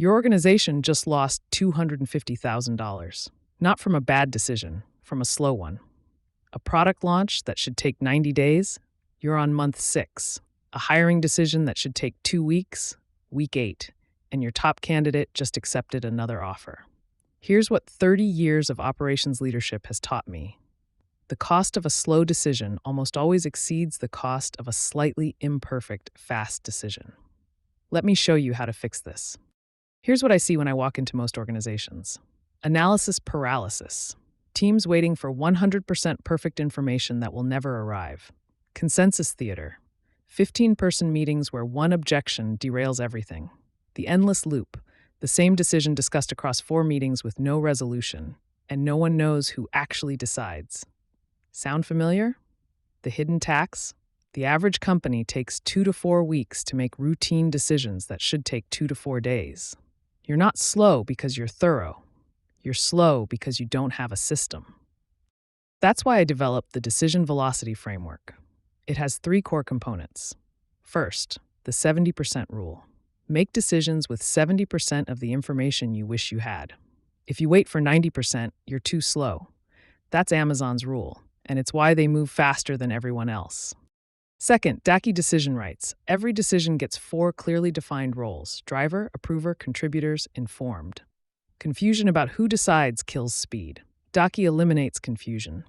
Your organization just lost $250,000. Not from a bad decision, from a slow one. A product launch that should take 90 days, you're on month 6. A hiring decision that should take 2 weeks, week 8. And your top candidate just accepted another offer. Here's what 30 years of operations leadership has taught me. The cost of a slow decision almost always exceeds the cost of a slightly imperfect, fast decision. Let me show you how to fix this. Here's what I see when I walk into most organizations. Analysis paralysis. Teams waiting for 100% perfect information that will never arrive. Consensus theater. 15-person meetings where one objection derails everything. The endless loop. The same decision discussed across 4 meetings with no resolution, and no one knows who actually decides. Sound familiar? The hidden tax? The average company takes 2 to 4 weeks to make routine decisions that should take 2 to 4 days. You're not slow because you're thorough. You're slow because you don't have a system. That's why I developed the Decision Velocity Framework. It has 3 core components. First, the 70% rule. Make decisions with 70% of the information you wish you had. If you wait for 90%, you're too slow. That's Amazon's rule, and it's why they move faster than everyone else. Second, DACI decision rights. Every decision gets 4 clearly defined roles: driver, approver, contributors, informed. Confusion about who decides kills speed. DACI eliminates confusion.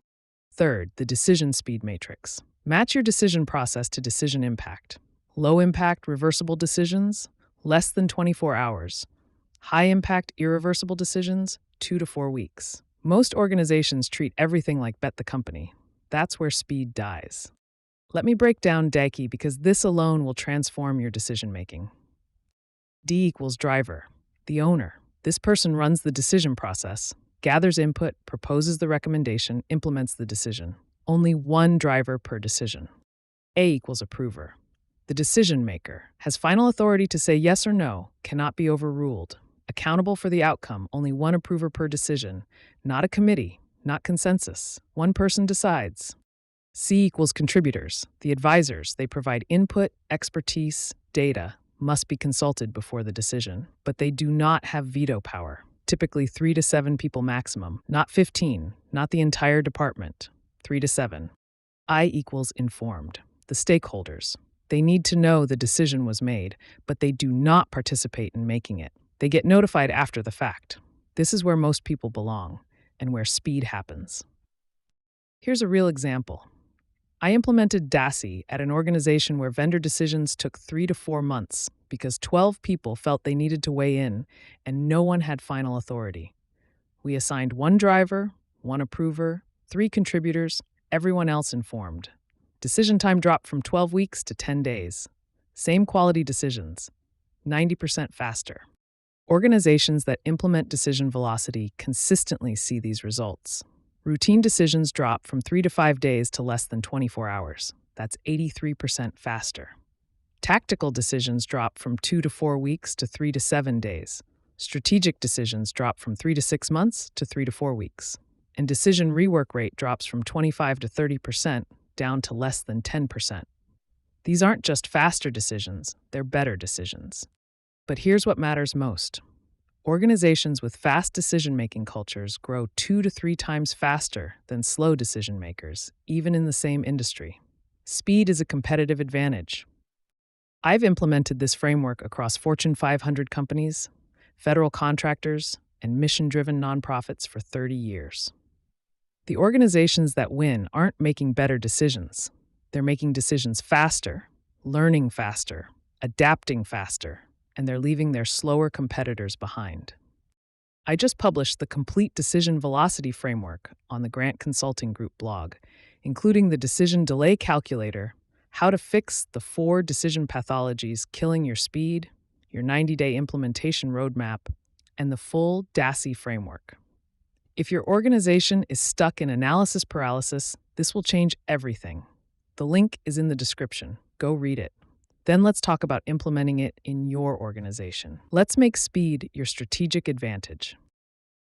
Third, the decision speed matrix. Match your decision process to decision impact. Low impact, reversible decisions, less than 24 hours. High impact, irreversible decisions, 2 to 4 weeks. Most organizations treat everything like bet the company. That's where speed dies. Let me break down DACI because this alone will transform your decision-making. D equals driver, the owner. This person runs the decision process, gathers input, proposes the recommendation, implements the decision. Only one driver per decision. A equals approver. The decision maker has final authority to say yes or no, cannot be overruled. Accountable for the outcome, only one approver per decision. Not a committee, not consensus. One person decides. C equals contributors, the advisors. They provide input, expertise, data, must be consulted before the decision, but they do not have veto power. Typically 3 to 7 people maximum, not 15, not the entire department, 3 to 7. I equals informed, the stakeholders. They need to know the decision was made, but they do not participate in making it. They get notified after the fact. This is where most people belong, and where speed happens. Here's a real example. I implemented DACI at an organization where vendor decisions took 3 to 4 months because 12 people felt they needed to weigh in and no one had final authority. We assigned 1 driver, 1 approver, 3 contributors, everyone else informed. Decision time dropped from 12 weeks to 10 days. Same quality decisions, 90% faster. Organizations that implement decision velocity consistently see these results. Routine decisions drop from 3 to 5 days to less than 24 hours. That's 83% faster. Tactical decisions drop from 2 to 4 weeks to 3 to 7 days. Strategic decisions drop from 3 to 6 months to 3 to 4 weeks. And decision rework rate drops from 25 to 30% down to less than 10%. These aren't just faster decisions, they're better decisions. But here's what matters most. Organizations with fast decision-making cultures grow 2 to 3 times faster than slow decision-makers, even in the same industry. Speed is a competitive advantage. I've implemented this framework across Fortune 500 companies, federal contractors, and mission-driven nonprofits for 30 years. The organizations that win aren't making better decisions. They're making decisions faster, learning faster, adapting faster, and they're leaving their slower competitors behind. I just published the complete decision velocity framework on the Grant Consulting Group blog, including the decision delay calculator, how to fix the 4 decision pathologies killing your speed, your 90-day implementation roadmap, and the full DACI framework. If your organization is stuck in analysis paralysis, this will change everything. The link is in the description. Go read it. Then let's talk about implementing it in your organization. Let's make speed your strategic advantage.